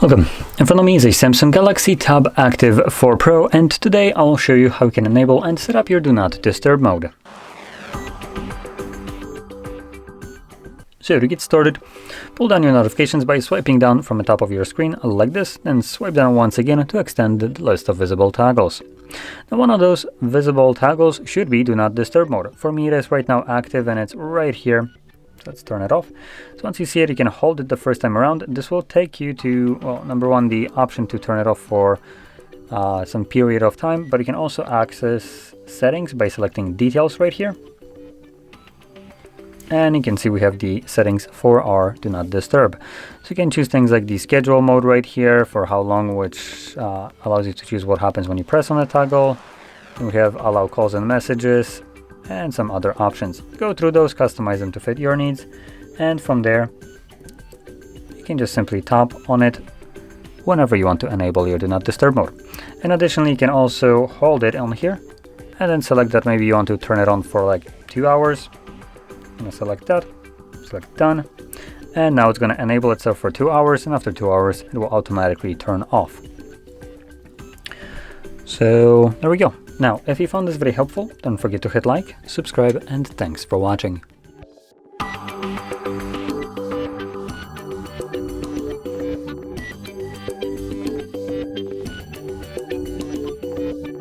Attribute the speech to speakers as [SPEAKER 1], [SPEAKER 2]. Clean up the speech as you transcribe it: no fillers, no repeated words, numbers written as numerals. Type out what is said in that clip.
[SPEAKER 1] Welcome. In front of me is a Samsung Galaxy Tab Active 4 Pro, and today I'll show you how you can enable and set up your Do Not Disturb mode. So to get started, pull down your notifications by swiping down from the top of your screen like this, and swipe down once again to extend the list of visible toggles. Now one of those visible toggles should be Do Not Disturb mode. For me it is right now active and it's right here. Let's turn it off. So once you see it, you can hold it the first time around. This will take you to, well, number one, the option to turn it off for some period of time, but you can also access settings by selecting details right here. And you can see we have the settings for our Do Not Disturb. So you can choose things like the schedule mode right here for how long, which allows you to choose what happens when you press on the toggle. And we have allow calls and messages, and some other options. Go through those, customize them to fit your needs, and from there you can just simply tap on it whenever you want to enable your Do Not Disturb mode. And additionally, you can also hold it on here and then select that maybe you want to turn it on for like 2 hours. I'm gonna select that, select done, and now it's going to enable itself for 2 hours, and after 2 hours it will automatically turn off. So there we go. Now, if you found this very helpful, don't forget to hit like, subscribe, and thanks for watching.